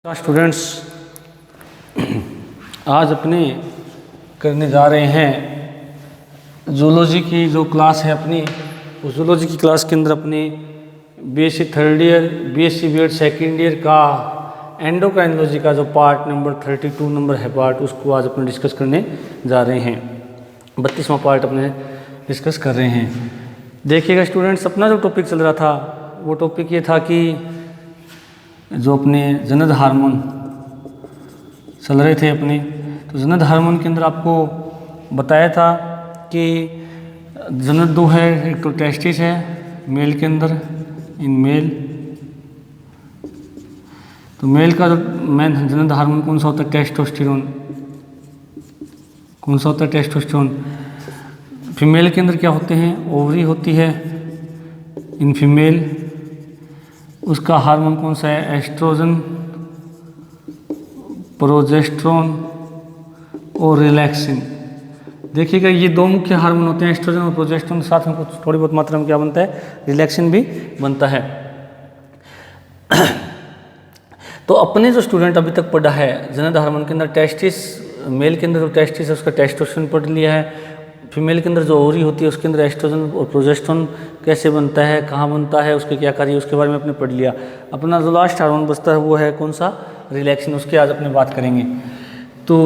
Students, आज अपने करने जा रहे हैं जूलॉजी की जो क्लास है अपनी। उस जूलॉजी की क्लास के अंदर अपने BSc third year, BSc BEd second year का एंडोक्राइनोलॉजी का जो पार्ट नंबर 32 नंबर है पार्ट, उसको आज अपने डिस्कस करने जा रहे हैं। 32वां पार्ट अपने डिस्कस कर रहे हैं। देखिएगा स्टूडेंट्स, अपना जो टॉपिक चल रहा था वो टॉपिक ये था कि जो अपने जनद हार्मोन चल रहे थे अपने, तो जनद हार्मोन के अंदर आपको बताया था कि जनद दो है, एक तो टेस्टिस है मेल के अंदर, इन मेल। तो मेल का जो मेन जनद हार्मोन कौन सा होता है? टेस्टोस्टेरोन। कौन सा होता है? टेस्टोस्टेरोन। फीमेल के अंदर क्या होते हैं? ओवरी होती है इन फीमेल। उसका हार्मोन कौन सा है? एस्ट्रोजन, प्रोजेस्टेरोन और रिलैक्सिन। देखिएगा ये दो मुख्य हार्मोन होते हैं, एस्ट्रोजन और प्रोजेस्टेरोन। साथ में कुछ थोड़ी बहुत मात्रा में क्या बनता है? रिलैक्सिन भी बनता है। तो अपने जो स्टूडेंट अभी तक पढ़ा है जनद हार्मोन के अंदर टेस्टिस, मेल के अंदर जो टेस्टिस है उसका टेस्टोस्टेरोन पढ़ लिया है। फीमेल के अंदर जो ओवरी होती है उसके अंदर एस्ट्रोजन और प्रोजेस्टेरोन कैसे बनता है, कहाँ बनता है, उसके क्या कार्य, उसके बारे में आपने पढ़ लिया। अपना जो लास्ट हार्मोन बचता है वो है कौन सा? रिलैक्सिन। उसकी आज अपने बात करेंगे। तो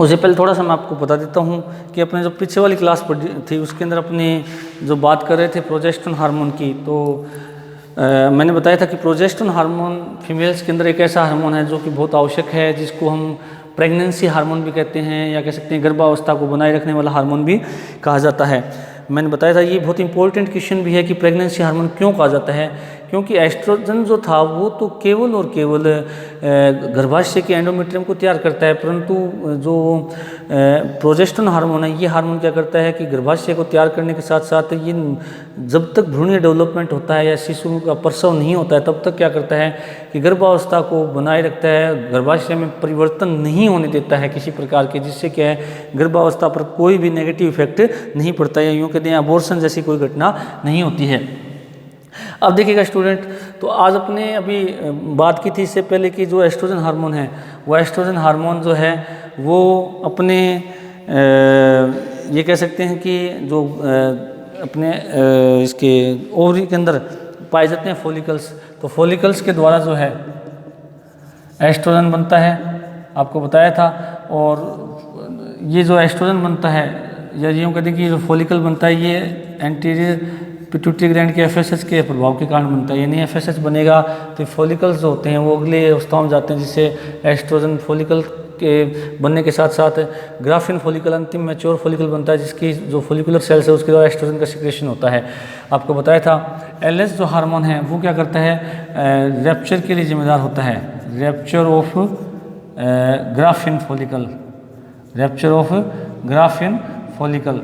उससे पहले थोड़ा सा मैं आपको बता देता हूँ कि अपने जो पीछे वाली क्लास पढ़ी थी उसके अंदर अपने जो बात कर रहे थे प्रोजेस्टेरोन हार्मोन की, तो मैंने बताया था कि प्रोजेस्टेरोन हार्मोन फीमेल्स के अंदर एक ऐसा हार्मोन है जो कि बहुत आवश्यक है, जिसको हम प्रेगनेंसी हार्मोन भी कहते हैं, या कह सकते हैं गर्भावस्था को बनाए रखने वाला हार्मोन भी कहा जाता है। मैंने बताया था ये बहुत इंपॉर्टेंट क्वेश्चन भी है कि प्रेगनेंसी हार्मोन क्यों कहा जाता है, क्योंकि एस्ट्रोजन जो था वो तो केवल और केवल गर्भाशय के एंडोमेट्रियम को तैयार करता है, परंतु जो प्रोजेस्टेरोन हार्मोन है ये हार्मोन क्या करता है कि गर्भाशय को तैयार करने के साथ साथ ये जब तक भ्रूणीय डेवलपमेंट होता है या शिशु का प्रसव नहीं होता है तब तक क्या करता है कि गर्भावस्था को बनाए रखता है, गर्भाशय में परिवर्तन नहीं होने देता है किसी प्रकार के, जिससे क्या है गर्भावस्था पर कोई भी नेगेटिव इफेक्ट नहीं पड़ता है, यूँ कहते हैं अबॉर्शन जैसी कोई घटना नहीं होती है। अब देखिएगा स्टूडेंट, तो आज अपने अभी बात की थी इससे पहले कि जो एस्ट्रोजन हार्मोन है वो एस्ट्रोजन हार्मोन जो है वो अपने ये कह सकते हैं कि जो अपने इसके ओवरी के अंदर पाए जाते हैं फॉलिकल्स, तो फॉलिकल्स के द्वारा जो है एस्ट्रोजन बनता है, आपको बताया था। और ये जो एस्ट्रोजन बनता है या यूँ कहते हैं कि जो फॉलिकल बनता है ये एंटीरियर पिट्यूटरी ग्लैंड के एफएसएच के प्रभाव के कारण बनता है। यानी एफएसएच बनेगा तो फॉलिकल्स जो होते हैं वो अगले अवस्थाओं में जाते हैं, जिससे एस्ट्रोजन फॉलिकल के बनने के साथ साथ ग्राफिन फॉलिकल अंतिम मैच्योर फॉलिकल बनता है, जिसकी जो फॉलिकुलर सेल्स है उसके द्वारा एस्ट्रोजन का सिक्रेशन होता है। आपको बताया था एलएस जो हार्मोन है वो क्या करता है? रैप्चर के लिए जिम्मेदार होता है, rapture of graphene follicle, rapture of graphene follicle.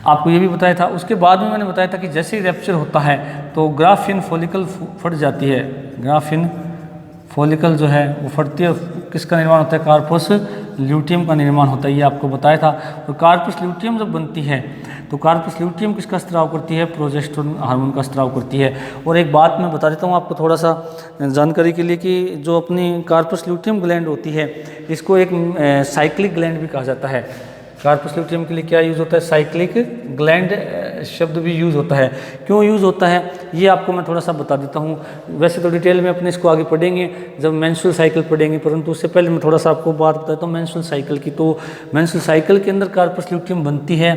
आपको ये भी बताया था। उसके बाद में मैंने बताया था कि जैसे ही रैप्चर होता है तो ग्राफिन फॉलिकल फट जाती है, ग्राफिन फॉलिकल जो है वो फटती है। किसका निर्माण होता है? कार्पस ल्यूटियम का निर्माण होता है, ये आपको बताया था। और कार्पस ल्यूटियम जब बनती है तो कार्पस ल्यूटियम किसका स्त्राव करती है? प्रोजेस्टेरोन हार्मोन का स्त्राव करती है। और एक बात मैं बता देता हूँ आपको थोड़ा सा जानकारी के लिए कि जो अपनी कार्पस ल्यूटियम ग्लैंड होती है इसको एक साइक्लिक ग्लैंड भी कहा जाता है। कार्पस ल्यूटियम के लिए क्या यूज़ होता है? साइक्लिक ग्लैंड शब्द भी यूज़ होता है। क्यों यूज़ होता है ये आपको मैं थोड़ा सा बता देता हूँ। वैसे तो डिटेल में अपने इसको आगे पढ़ेंगे जब मेंस्ट्रुअल साइकिल पढ़ेंगे, परंतु उससे पहले मैं थोड़ा सा आपको बात बताता हूँ मेंस्ट्रुअल साइकिल की। तो मेंस्ट्रुअल साइकिल के अंदर कार्पस ल्यूटियम बनती है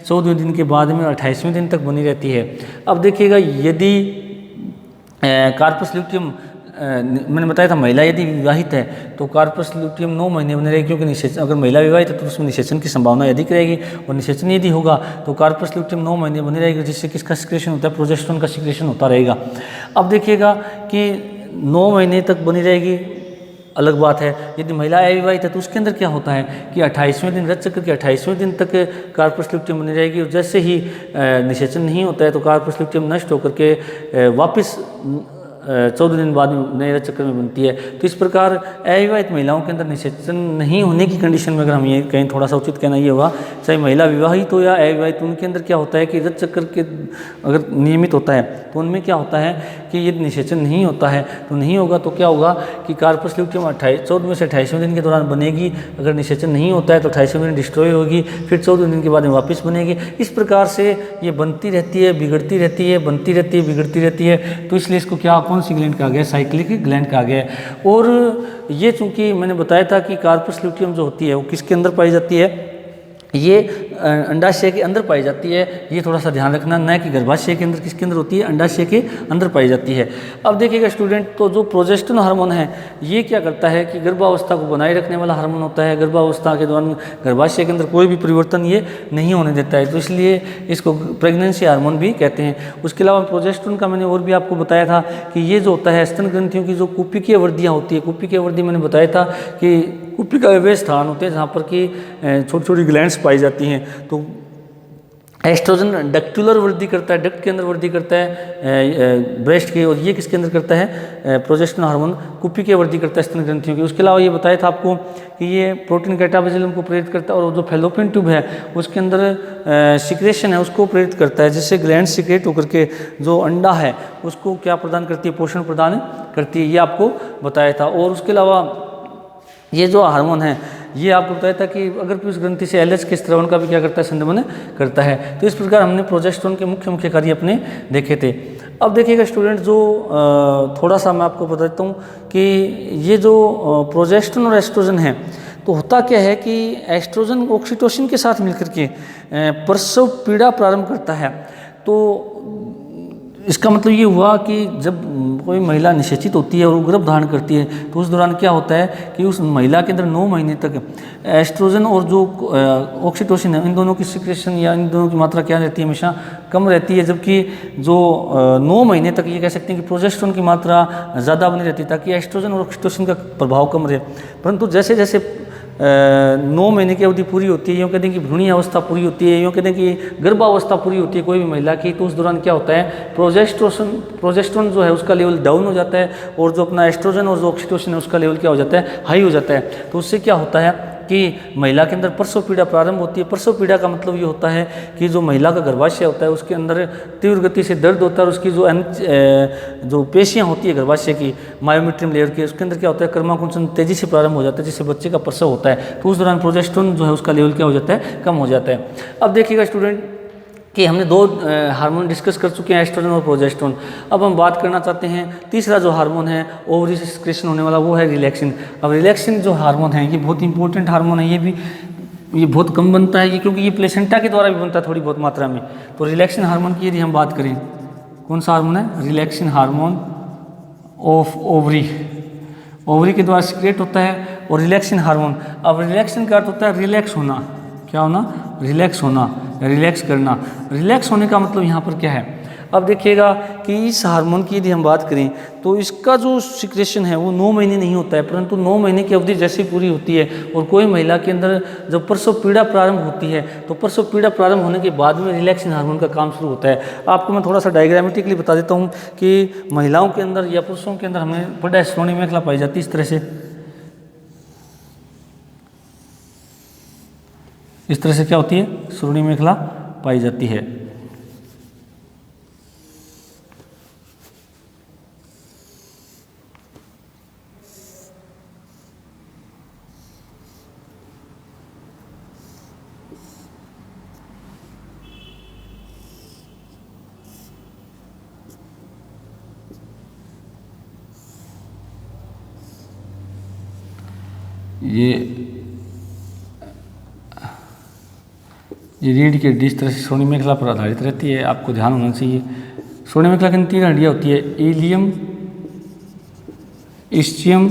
14वें दिन के बाद में, 28वें दिन तक बनी रहती है। अब देखिएगा यदि कार्पस ल्यूटियम मैंने बताया था महिला यदि विवाहित है तो कार्पस ल्यूटियम 9 महीने बने रहेगी, क्योंकि निषेचन, अगर महिला विवाहित है तो उसमें निषेचन की संभावना अधिक रहेगी, और निषेचन यदि होगा तो कार्पस ल्यूटियम 9 महीने बनी रहेगी, जिससे किसका सिक्रेशन होता है? प्रोजेस्टेरोन का सिक्रेशन होता रहेगा। अब देखिएगा कि 9 महीने तक बनी रहेगी अलग बात है। यदि महिला अविवाहित है तो उसके अंदर क्या होता है कि 28वें दिन, रज चक्र के 28वें दिन तक कार्पस ल्यूटियम बनी रहेगी, और जैसे ही निषेचन नहीं होता है तो कार्पस ल्यूटियम नष्ट होकर के वापस 14 दिन बाद में नए रज चक्र में बनती है। तो इस प्रकार अविवाहित महिलाओं के अंदर निषेचन नहीं होने की कंडीशन में अगर हम ये कहें, थोड़ा सा उचित कहना ये होगा, चाहे महिला विवाहित हो या अविवाहित, उनके अंदर क्या होता है कि रज चक्र के अगर नियमित होता है तो उनमें क्या होता है कि यदि निषेचन नहीं होता है तो नहीं होगा तो क्या होगा कि कार्पस ल्यूटियम 14वें से 28वें दिन के दौरान बनेगी। अगर निषेचन नहीं होता है तो 28वें दिन डिस्ट्रॉय होगी, फिर 14 दिन के बाद में वापस बनेगी। इस प्रकार से ये बनती रहती है, बिगड़ती रहती है, बनती रहती है, बिगड़ती रहती है। तो इसलिए इसको क्या, कौन सी ग्लैंड कहा गया? साइक्लिक ग्लैंड कहा गया है। और ये चूंकि मैंने बताया था कि कार्पस ल्यूटियम जो होती है वो किसके अंदर पाई जाती है? ये अंडाशय के अंदर पाई जाती है। ये थोड़ा सा ध्यान रखना, न कि गर्भाशय के अंदर। किसके अंदर होती है? अंडाशय के अंदर पाई जाती है। अब देखिएगा स्टूडेंट, तो जो प्रोजेस्टेरोन हार्मोन है ये क्या करता है कि गर्भावस्था को बनाए रखने वाला हार्मोन होता है। गर्भावस्था के दौरान गर्भाशय के अंदर कोई भी परिवर्तन ये नहीं होने देता है, तो इसलिए इसको प्रेगनेंसी हार्मोन भी कहते हैं। उसके अलावा प्रोजेस्टेरोन का मैंने और भी आपको बताया था कि ये जो होता है स्तन ग्रंथियों की जो कुपिकीय वृद्धियाँ होती है, कुपिकीय वृद्धि मैंने बताया था कि कुपिका वे स्थान होते हैं जहाँ पर कि छोटी छोटी ग्लैंड्स पाई जाती हैं। तो एस्ट्रोजन डक्टुलर वृद्धि करता है, डक्ट के अंदर वृद्धि करता है ब्रेस्ट के, और ये किसके अंदर करता है? प्रोजेस्टेरोन हार्मोन कुपिकीय वृद्धि करता है स्तन ग्रंथियों की। उसके अलावा ये बताया था आपको कि ये प्रोटीन कैटाबोलिज्म को प्रेरित करता है, और जो फैलोपियन ट्यूब है उसके अंदर सिक्रेशन है उसको प्रेरित करता है, जिससे ग्लैंड सिक्रेट होकर के जो अंडा है उसको क्या प्रदान करती है? पोषण प्रदान करती है। ये आपको बताया था। और उसके अलावा ये जो हार्मोन है ये आपको बताया था कि अगर उस ग्रंथि से एलएच के स्त्रवण का भी क्या करता है? संदमन करता है। तो इस प्रकार हमने प्रोजेस्टेरोन के मुख्य मुख्य कार्य अपने देखे थे। अब देखिएगा स्टूडेंट, जो थोड़ा सा मैं आपको बता देता हूँ कि ये जो प्रोजेस्टेरोन और एस्ट्रोजन है, तो होता क्या है कि एस्ट्रोजन ऑक्सीटोसिन के साथ मिलकर के प्रसव पीड़ा प्रारंभ करता है। तो इसका मतलब ये हुआ कि जब कोई महिला निषेचित होती है और वो गर्भ धारण करती है तो उस दौरान क्या होता है कि उस महिला के अंदर 9 महीने तक एस्ट्रोजन और जो ऑक्सीटोसिन है, इन दोनों की सिक्रेशन या इन दोनों की मात्रा क्या रहती है? हमेशा कम रहती है। जबकि जो 9 महीने तक ये कह सकते हैं कि प्रोजेस्टेरोन की मात्रा ज़्यादा बनी रहती है ताकि एस्ट्रोजन और ऑक्सीटोसिन का प्रभाव कम रहे। परंतु जैसे जैसे 9 महीने की अवधि पूरी होती है, यूँ कहते हैं कि भ्रूणीय अवस्था पूरी होती है, यूँ कहते हैं कि गर्भावस्था पूरी होती है कोई भी महिला की, तो उस दौरान क्या होता है? प्रोजेस्टेरोन जो है उसका लेवल डाउन हो जाता है, और जो अपना एस्ट्रोजन और जो ऑक्सीटोसिन है उसका लेवल क्या हो जाता है? हाई हो जाता है। तो उससे क्या होता है कि महिला के अंदर प्रसव पीड़ा प्रारंभ होती है। प्रसव पीड़ा का मतलब ये होता है कि जो महिला का गर्भाशय होता है उसके अंदर तीव्र गति से दर्द होता है, और उसकी जो पेशियाँ होती है गर्भाशय की मायोमेट्रियम लेयर की, उसके अंदर क्या होता है? कर्माकुंचन तेजी से प्रारंभ हो जाता है, जिससे बच्चे का प्रसव होता है। तो उस दौरान प्रोजेस्टेरोन जो है उसका लेवल क्या हो जाता है? कम हो जाता है। अब देखिएगा स्टूडेंट कि हमने 2 हार्मोन डिस्कस कर चुके हैं, एस्ट्रोजन और प्रोजेस्टेरोन। अब हम बात करना चाहते हैं तीसरा जो हार्मोन है ओवरी से सिक्रेशन होने वाला, वो है रिलैक्सिन। अब रिलैक्सिन जो हार्मोन है ये बहुत इंपॉर्टेंट हार्मोन है। ये बहुत कम बनता है ये, क्योंकि ये प्लेसेंटा के द्वारा भी बनता है थोड़ी बहुत मात्रा में। तो रिलैक्सिन हार्मोन की यदि हम बात करें, कौन सा हार्मोन है? Relaxin hormone of ovary, ovary के द्वारा सिक्रेट होता है। और रिलैक्सिन हार्मोन, अब रिलैक्सिन का अर्थ होता है रिलैक्स होना। क्या होना? रिलैक्स होना, रिलैक्स करना। रिलैक्स होने का मतलब यहाँ पर क्या है? अब देखिएगा कि इस हार्मोन की यदि हम बात करें तो इसका जो सिक्रेशन है वो 9 महीने नहीं होता है, परंतु 9 महीने की अवधि जैसे पूरी होती है और कोई महिला के अंदर जब प्रसव पीड़ा प्रारंभ होती है तो प्रसव पीड़ा प्रारंभ होने के बाद में रिलैक्सिन हार्मोन का काम शुरू होता है। आपको मैं थोड़ा सा डायग्रामेटिकली बता देता हूँ कि महिलाओं के अंदर या पुरुषों के अंदर हमें पढ़ा श्रोणी मेखला पाई जाती है इस तरह से। इस तरह से क्या होती है? श्रोणी मेखला पाई जाती है। ये रीढ़ की हड्डी इस तरह से श्रोणी मेखला पर आधारित रहती है, आपको ध्यान होना चाहिए। श्रोणी मेखला की 3 हड्डियाँ होती है, इलियम, इस्चियम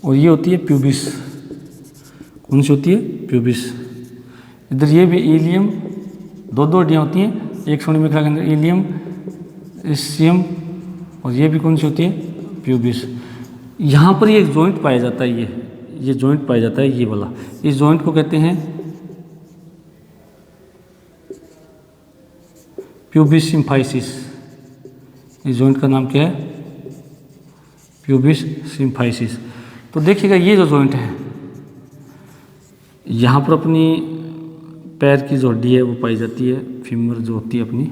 और ये होती है प्यूबिस। कौन सी होती है? प्यूबिस। इधर ये भी इलियम, 2 हड्डियाँ होती हैं एक श्रोणी मेखला के अंदर, इलियम, इस्चियम और ये भी कौन सी होती है? प्यूबिस। यहाँ पर ये एक जॉइंट पाया जाता है, ये जॉइंट पाया जाता है, ये वाला। इस जॉइंट को कहते हैं प्यूबिस सिम्फाइसिस। इस जॉइंट का नाम क्या है? Pubis symphysis. तो देखिएगा ये जो जॉइंट है, यहाँ पर अपनी पैर की जो हड्डी है वो पाई जाती है, फीमर जो होती है अपनी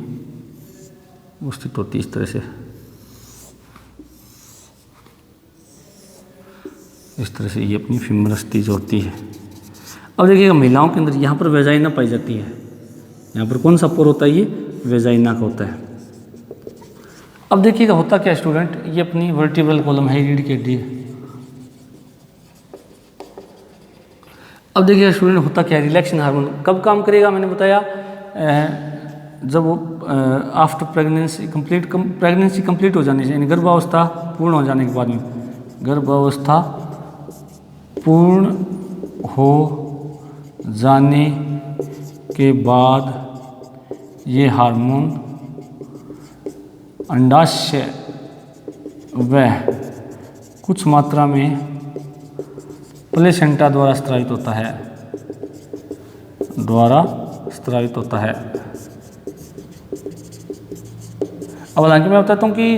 वो स्थित होती है इस तरह से, इस तरह से ये अपनी फीमर अस्थि जो होती है। अब देखिएगा महिलाओं के अंदर यहाँ पर वेजाइना पाई जाती है। यहाँ पर कौन सा पोर होता है? ये वेजाइना का होता है। अब देखिएगा होता क्या स्टूडेंट, ये अपनी वर्टिब्रल कॉलम है, रीढ़ की हड्डी है। अब देखिएगा स्टूडेंट होता क्या है, रिलैक्सिंग हार्मोन कब काम करेगा? मैंने बताया जब आफ्टर प्रेगनेंसी कंप्लीट हो जाने से, यानी गर्भावस्था पूर्ण हो जाने के बाद में, गर्भावस्था पूर्ण हो जाने के बाद ये हार्मोन अंडाशय व कुछ मात्रा में प्लेसेंटा द्वारा स्रावित होता है, अब हालांकि मैं बताता हूँ कि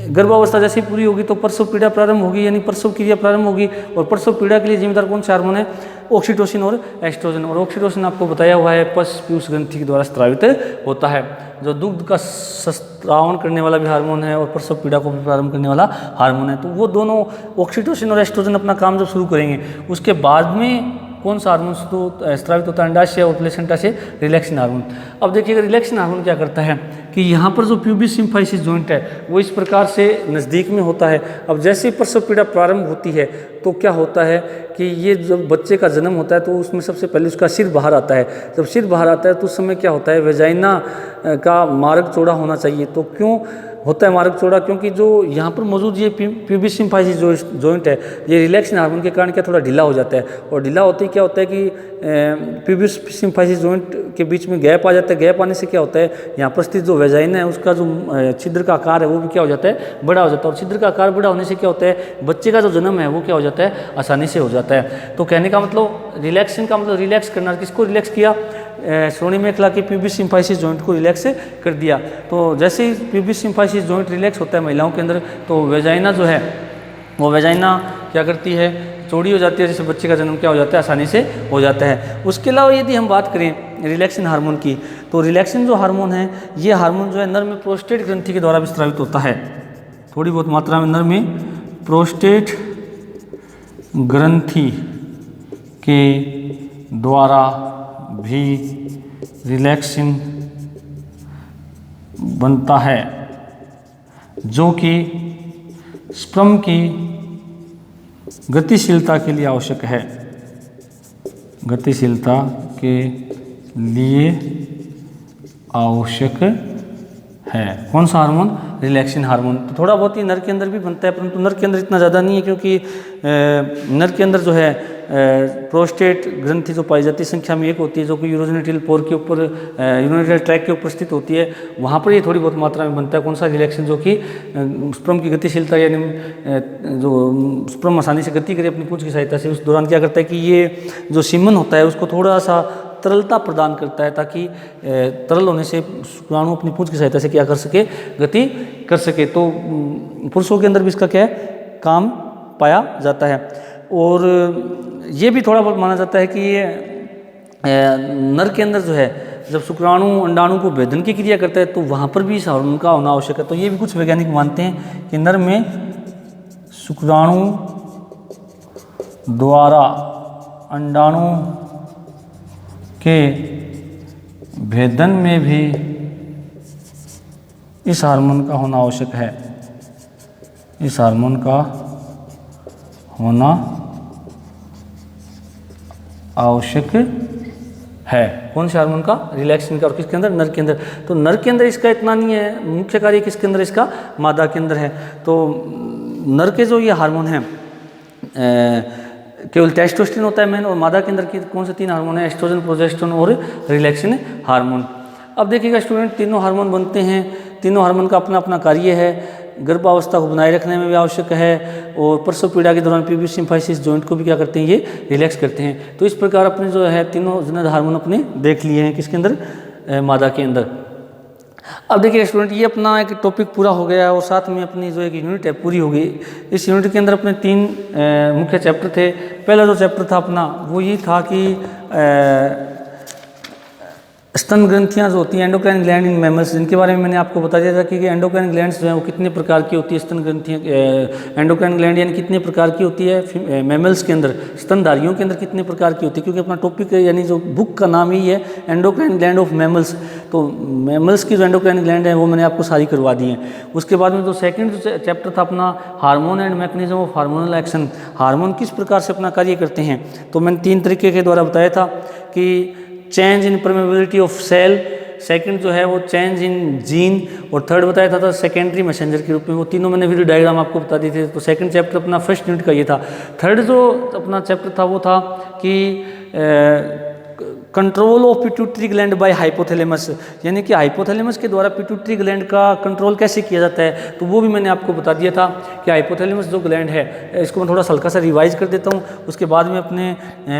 गर्भावस्था जैसे ही पूरी होगी तो प्रसव पीड़ा प्रारंभ होगी, यानी प्रसव क्रिया प्रारंभ होगी। और प्रसव पीड़ा के लिए जिम्मेदार कौन से हार्मोन है? ऑक्सीटोसिन और एस्ट्रोजन। और ऑक्सीटोसिन आपको बताया हुआ है पश पीयूष ग्रंथि के द्वारा स्रावित होता है, जो दुग्ध का स्रावन करने वाला भी हार्मोन है और प्रसव पीड़ा को भी प्रारंभ करने वाला हार्मोन है। तो वो दोनों ऑक्सीटोसिन और एस्ट्रोजन अपना काम जब शुरू करेंगे, उसके बाद में कौन सा हार्मोन तो स्रावित होता है? अंडाशय और प्लेसेंटा से रिलैक्सिन हार्मोन। अब देखिएगा रिलैक्सिन हार्मोन क्या करता है कि यहाँ पर जो प्यूबिस सिम्फाइसिस जॉइंट है वो इस प्रकार से नज़दीक में होता है। अब जैसे ही प्रसव पीड़ा प्रारंभ होती है तो क्या होता है कि ये जब बच्चे का जन्म होता है तो उसमें सबसे पहले उसका सिर बाहर आता है। जब सिर बाहर आता है तो उस समय क्या होता है, वेजाइना का मार्ग चौड़ा होना चाहिए। तो क्यों होता है मार्ग चौड़ा? क्योंकि जो यहाँ पर मौजूद ये प्यूबिस सिम्फाइसिस जो जॉइंट है, ये रिलैक्सिन हार्मोन के कारण क्या थोड़ा ढीला हो जाता है। और ढीला होते ही क्या होता है कि प्यूबिस सिम्फाइसिस जॉइंट के बीच में गैप आ जाता है। गैप आने से क्या होता है, यहाँ पर स्थित जो वेजाइना है उसका जो छिद्र का आकार है वो भी क्या हो जाता है, बड़ा हो जाता है। और छिद्र का आकार बड़ा होने से क्या होता है, बच्चे का जो जन्म है वो क्या हो जाता है, आसानी से हो जाता है। तो कहने का मतलब रिलैक्सिन का मतलब रिलैक्स करना। किसको रिलैक्स किया? श्रोणि मेखला की प्यूबिस सिम्फाइसिस जॉइंट को रिलैक्स कर दिया। तो जैसे ही प्यूबिस सिम्फाइसिस जॉइंट रिलैक्स होता है महिलाओं के अंदर, तो वेजाइना जो है वो वेजाइना क्या करती है, चौड़ी हो जाती है, जैसे बच्चे का जन्म क्या हो जाता है, आसानी से हो जाता है। उसके अलावा यदि हम बात करें रिलैक्सिन हार्मोन की, तो रिलैक्सिन जो हार्मोन है, ये हार्मोन जो है नर में प्रोस्टेट ग्रंथि के द्वारा भी स्रावित होता है। थोड़ी बहुत मात्रा में नर में प्रोस्टेट ग्रंथि के द्वारा भी रिलैक्सिन बनता है, जो कि स्पर्म की गतिशीलता के लिए आवश्यक है। गतिशीलता के लिए आवश्यक है कौन सा हार्मोन? Relaxin hormone. तो थोड़ा बहुत ही नर के अंदर भी बनता है, परंतु नर के अंदर इतना ज़्यादा नहीं है, क्योंकि नर के अंदर जो है प्रोस्टेट ग्रंथि जो पाई जाती है संख्या में एक होती है, जो कि यूरोजेनिटल पोर के ऊपर, यूरोजेनिटल ट्रैक के ऊपर स्थित होती है। वहाँ पर ये थोड़ी बहुत मात्रा में बनता है। कौन सा? रिलैक्सिन, जो कि स्पर्म की गतिशीलता, यानी जो स्पर्म आसानी से गति करे अपनी पूंछ की सहायता से, उस दौरान क्या करता है कि ये जो सीमन होता है उसको थोड़ा सा तरलता प्रदान करता है, ताकि तरल होने से शुक्राणु अपनी पूंछ की सहायता से क्या कर सके, गति कर सके। तो पुरुषों के अंदर भी इसका क्या है, काम पाया जाता है। और ये भी थोड़ा बहुत माना जाता है कि ये नर के अंदर जो है, जब शुक्राणु अंडाणु को भेदन की क्रिया करता है तो वहाँ पर भी इस हार्मोन का होना आवश्यक है। तो ये भी कुछ वैज्ञानिक मानते हैं कि नर में शुक्राणु द्वारा अंडाणु के भेदन में भी इस हार्मोन का होना आवश्यक है। इस हार्मोन का होना आवश्यक है। कौन से हार्मोन का? रिलैक्सिन का। और किसके अंदर? नर के अंदर। तो नर के अंदर इसका इतना नहीं है, मुख्य कार्य किसके अंदर इसका? मादा के अंदर है। तो नर के जो ये हार्मोन है, केवल टेस्टोस्टेरोन होता है मेन, और मादा के अंदर की कौन से 3 हार्मोन है? एस्ट्रोजन, प्रोजेस्टेरोन और रिलैक्सिन हार्मोन। अब देखिएगा स्टूडेंट, तीनों हार्मोन बनते हैं, तीनों हार्मोन का अपना अपना कार्य है। गर्भावस्था को बनाए रखने में भी आवश्यक है, और प्रसव पीड़ा के दौरान प्यूबिस सिम्फाइसिस जॉइंट को भी क्या करते हैं, ये रिलैक्स करते हैं। तो इस प्रकार अपने जो है तीनों जनरल हार्मोन अपने देख लिए हैं, किसके अंदर? मादा के अंदर। अब देखिए स्टूडेंट, ये अपना एक टॉपिक पूरा हो गया और साथ में अपनी जो एक यूनिट है पूरी हो गई। इस यूनिट के अंदर अपने 3 मुख्य चैप्टर थे। पहला जो चैप्टर था अपना वो ये था कि स्तन ग्रंथियाँ जो होती हैं, एंडोक्राइन ग्लैंड इन मैमल्स, जिनके बारे में मैंने आपको बता दिया था कि एंडोक्राइन ग्लैंड्स जो है वो कितने प्रकार की होती है। स्तन ग्रंथियाँ, एंडोक्राइन ग्लैंड यानी कितने प्रकार की होती है मैमल्स के अंदर, स्तनधारियों के अंदर कितने प्रकार की होती है, क्योंकि अपना टॉपिक यानी जो बुक का नाम ही है एंडोक्राइन ग्लैंड ऑफ मैमल्स। तो मैमल्स की जो एंडोक्राइन ग्लैंड है वो मैंने आपको सारी करवा दी है। उसके बाद में जो सेकंड जो चैप्टर था अपना hormone and mechanism of hormonal action, hormone किस प्रकार से अपना कार्य करते हैं, तो मैंने 3 तरीके के द्वारा बताया था कि change in permeability of cell, second जो है वो चेंज इन जीन, और थर्ड बताया था सेकेंडरी मैसेंजर के रूप में। वो तीनों मैंने वीडियो डायग्राम आपको बता दिए थे। तो सेकंड चैप्टर अपना फर्स्ट यूनिट का ये था। थर्ड जो अपना चैप्टर था वो था कि control of pituitary gland by hypothalamus, यानी कि हाइपोथैलेमस के द्वारा पिट्यूटरी ग्लैंड का कंट्रोल कैसे किया जाता है, तो वो भी मैंने आपको बता दिया था कि हाइपोथैलेमस जो ग्लैंड है, इसको मैं थोड़ा हल्का सा रिवाइज कर देता हूँ। उसके बाद में अपने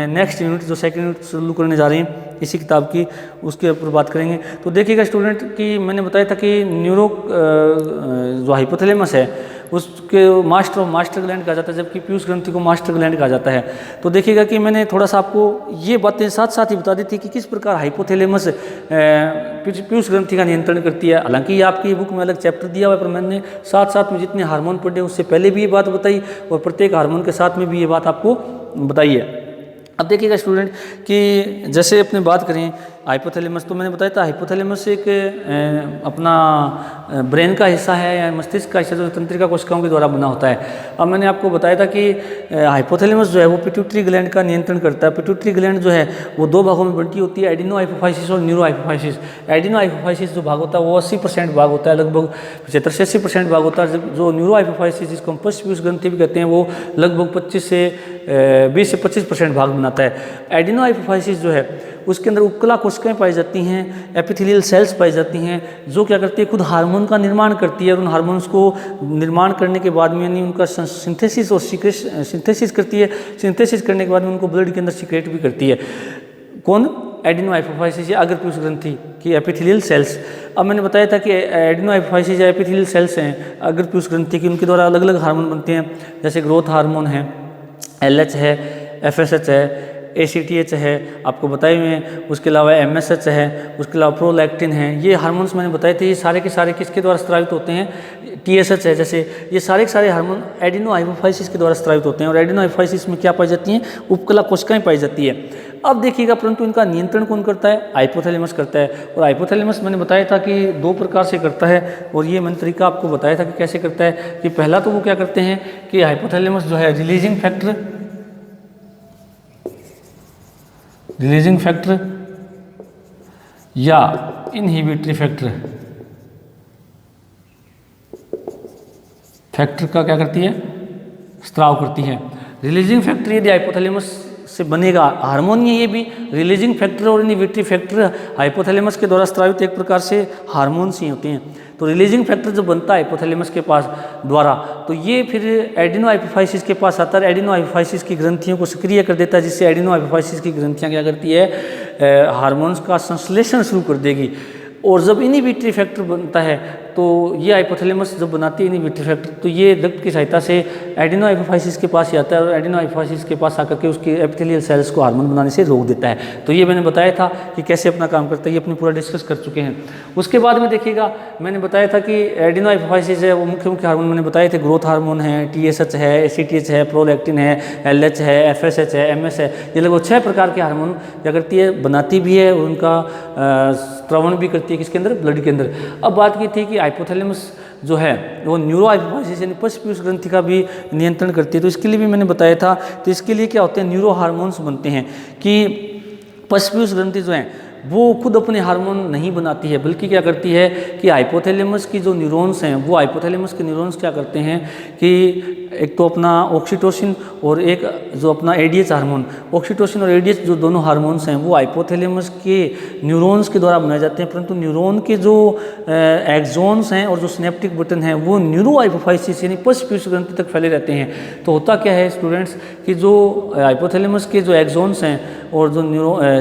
नेक्स्ट यूनिट जो सेकंड यूनिट शुरू करने जा रहे हैं इसी किताब की, उसके ऊपर बात करेंगे। तो देखिएगा स्टूडेंट कि मैंने बताया था कि न्यूरो जो हाइपोथैलेमस है उसके मास्टर ग्लैंड कहा जाता है, जबकि पीयूष ग्रंथि को मास्टर ग्लैंड कहा जाता है। तो देखिएगा कि मैंने थोड़ा सा आपको ये बातें साथ साथ ही बता दी थी कि किस प्रकार हाइपोथैलेमस पीयूष ग्रंथि का नियंत्रण करती है। हालांकि ये आपकी बुक में अलग चैप्टर दिया हुआ है, पर मैंने साथ साथ में जितने हार्मोन पढ़े उससे पहले भी ये बात बताई और प्रत्येक हार्मोन के साथ में भी ये बात आपको बताई है। अब देखिएगा स्टूडेंट कि जैसे अपने बात करें हाइपोथैलेमस, तो मैंने बताया था हाइपोथैलेमस एक अपना ब्रेन का हिस्सा है या मस्तिष्क का हिस्सा जो तंत्रिका कोशिकाओं के द्वारा बना होता है। अब मैंने आपको बताया था कि हाइपोथैलेमस जो है वो पिट्यूटरी ग्लैंड का नियंत्रण करता है। पिट्यूटरी ग्लैंड जो है वो 2 भागों में बंटी होती है, एडिनो हाइपोफाइसिस और न्यूरो हाइपोफाइसिस। एडिनो हाइपोफाइसिस जो भाग होता है वो 80% भाग होता है, लगभग 75 से 80% भाग होता है। जो न्यूरो हाइपोफाइसिस जिसको हम पश्च पीयूष ग्रंथि भी कहते हैं वो लगभग 20 से 25% भाग बनाता है। एडिनो हाइपोफाइसिस जो है उसके अंदर उपकला कोशिकाएं पाई जाती हैं, एपिथेलियल सेल्स पाई जाती हैं, जो क्या करती है खुद हार्मोन का निर्माण करती है और उन हार्मोन्स को निर्माण करने के बाद में यानी उनका सिंथेसिस और सिंथेसिस करती है। सिंथेसिस करने के बाद में उनको ब्लड के अंदर सीक्रेट भी करती है। कौन? एडिनो हाइपोफाइसिस या अग्र पीयूष ग्रंथि की एपिथेलियल सेल्स। अब मैंने बताया था कि एडिनो हाइपोफाइसिस या एपिथेलियल सेल्स हैं अग्र पीयूष ग्रंथि की, उनके द्वारा अलग अलग हार्मोन बनते हैं, जैसे ग्रोथ हार्मोन है, LH है, FSH है, ACTH है, आपको बताए हुए हैं। उसके अलावा MSH है, उसके अलावा प्रोलैक्टिन है। ये हार्मोन्स मैंने बताए थे, ये सारे के सारे किसके द्वारा स्रावित होते हैं? TSH है। जैसे ये सारे के सारे हार्मोन एडिनो हाइपोफाइसिस के द्वारा स्रावित होते हैं और एडिनो हाइपोफाइसिस में क्या पाई जाती हैं? उपकला कोशिकाएं पाई जाती है। अब देखिएगा परंतु इनका नियंत्रण कौन करता है? हाइपोथैलेमस करता है। और हाइपोथैलेमस मैंने बताया था कि 2 प्रकार से करता है और ये मैंने तरीका आपको बताया था कि कैसे करता है। कि पहला तो वो क्या करते हैं कि हाइपोथैलेमस जो है रिलीजिंग फैक्टर या इनहिबिटरी फैक्टर का क्या करती है? स्त्राव करती है। रिलीजिंग फैक्टर यदि हाइपोथैलेमस से बनेगा, हार्मोन है ये भी, रिलीजिंग फैक्टर और इनहिबिटरी फैक्टर हाइपोथैलेमस के द्वारा स्त्रावित एक प्रकार से हार्मोन्स ही होते हैं। तो रिलीजिंग फैक्टर जब बनता है हाइपोथैलेमस के पास द्वारा, तो ये फिर एडिनो हाइपोफाइसिस के पास आता है, एडिनो हाइपोफाइसिस की ग्रंथियों को सक्रिय कर देता है, जिससे एडिनो हाइपोफाइसिस की ग्रंथियां क्या करती है? हार्मोन्स का संश्लेषण शुरू कर देगी। और जब इनहिबिटरी फैक्टर बनता है तो ये हाइपोथैलेमस जब बनाती है इनहिबिटरी फैक्टर, तो ये रक्त की सहायता से एडिनो हाइपोफाइसिस के पास ही आता है और एडिनो हाइपोफाइसिस के पास आकर के उसकी एपिथेलियल सेल्स को हार्मोन बनाने से रोक देता है। तो ये मैंने बताया था कि कैसे अपना काम करता है, ये अपने पूरा डिस्कस कर चुके हैं। उसके बाद में देखिएगा मैंने बताया था कि एडिनो हाइपोफाइसिस है वो मुख्य हार्मोन मैंने बताए थे, ग्रोथ हार्मोन है, TSH है, ACTH है, प्रोलैक्टिन है, LH है, FSH है, MS है। ये लगभग 6 प्रकार के हार्मोन क्या करती है? बनाती भी है और उनका स्त्रवण भी करती है किसके अंदर? ब्लड के अंदर। अब बात की थी कि हाइपोथैलेमस जो है वो न्यूरो हाइपोफाइसिस यानी पश्च पीयूष ग्रंथि का भी नियंत्रण करती है। तो इसके लिए भी मैंने बताया था। तो इसके लिए क्या होते हैं? न्यूरो हार्मोन्स बनते हैं कि पश्च पीयूष ग्रंथि जो है वो खुद अपने हार्मोन नहीं बनाती है, बल्कि क्या करती है कि हाइपोथैलेमस की जो न्यूरॉन्स हैं वो हाइपोथैलेमस के न्यूरॉन्स क्या करते हैं कि एक तो अपना ऑक्सीटोसिन और एक जो अपना ADH हार्मोन, ऑक्सीटोसिन और ADH जो दोनों हार्मोन्स हैं वो हाइपोथैलेमस के न्यूरॉन्स के द्वारा बनाए जाते हैं। परंतु न्यूरॉन के जो एक्सोन्स हैं और जो सिनेप्टिक बटन हैं वो न्यूरो हाइपोफाइसिस यानी पश्च पीयूष ग्रंथि तक फैले रहते हैं। तो होता क्या है स्टूडेंट्स कि जो हाइपोथैलेमस के जो एक्सोन्स हैं और जो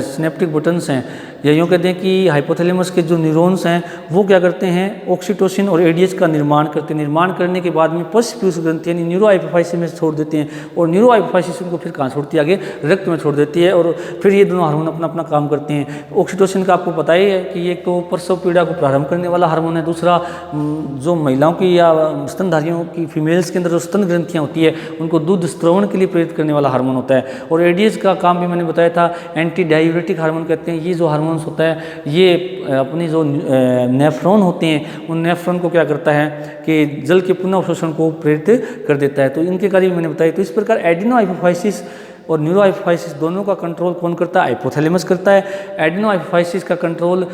सिनेप्टिक बटन्स हैं या यूँ कहते हैं कि हाइपोथैलेमस के जो न्यूरॉन्स हैं वो क्या करते हैं, ऑक्सीटोसिन और एडीएच का निर्माण करते हैं। निर्माण करने के बाद में पॉस्टफ्यूज ग्रंथि यानी न्यूरो हाइपोफाइसिस में छोड़ देते हैं, और न्यूरो हाइपोफाइसिस उनको फिर कहाँ छोड़ती है, आगे रक्त में छोड़ देती है, और फिर ये दोनों हार्मोन अपना अपना काम करते हैं। ऑक्सीटोसिन का आपको पता ही है कि एक तो प्रसव पीड़ा को प्रारंभ करने वाला हार्मोन है, दूसरा जो महिलाओं की या स्तनधारियों की फीमेल्स के अंदर जो स्तन ग्रंथियाँ होती है उनको दूध स्त्रवण के लिए प्रेरित करने वाला हार्मोन होता है। और एडीएच का काम भी मैंने बताया था, एंटी डायूरेटिक हार्मोन कहते हैं। ये जो हार्मोन्स होता है ये अपनी जो नेफ्रॉन होते हैं उन नेफ्रॉन को क्या करता है कि जल के पुनः अवशोषण को प्रेरित कर देता है। तो इनके कार्य भी मैंने बताया। तो इस प्रकार एडिनो हाइपोफाइसिस और न्यूरो हाइपोफाइसिस दोनों का कंट्रोल कौन करता है, हाइपोथैलेमस करता है। एडिनो हाइपोफाइसिस का कंट्रोल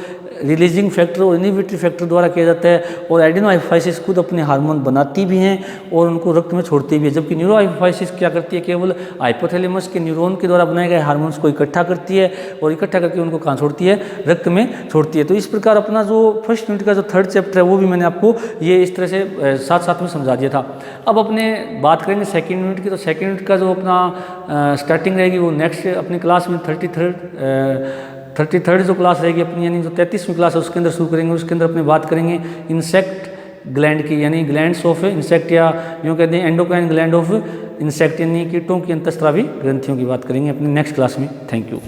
रिलीजिंग फैक्टर और इनहिबिटरी फैक्टर द्वारा किया जाता है, और एडिनो हाइपोफाइसिस खुद अपने हार्मोन बनाती भी हैं और उनको रक्त में छोड़ती भी है। जबकि न्यूरो हाइपोफाइसिस क्या करती है, केवल हाइपोथैलेमस के न्यूरॉन के द्वारा बनाए गए हार्मोन्स को इकट्ठा करती है और इकट्ठा करके उनको कहाँ छोड़ती है, रक्त में छोड़ती है। तो इस प्रकार अपना जो फर्स्ट यूनिट का जो थर्ड चैप्टर है वो भी मैंने आपको ये इस तरह से साथ साथ में समझा दिया था। अब अपने बात करेंगे सेकेंड यूनिट की। तो सेकेंड यूनिट का जो अपना स्टार्टिंग रहेगी वो नेक्स्ट अपनी क्लास में 33rd जो क्लास रहेगी अपनी, यानी जो 33वीं क्लास है उसके अंदर शुरू करेंगे। उसके अंदर अपने बात करेंगे इंसेक्ट ग्लैंड की, यानी ग्लैंड्स ऑफ इंसेक्ट, या यूँ कहते हैं एंडोक्राइन ग्लैंड ऑफ इंसेक्ट, यानी कीटों की अंतःस्रावी ग्रंथियों की बात करेंगे अपनी नेक्स्ट क्लास में। Thank you.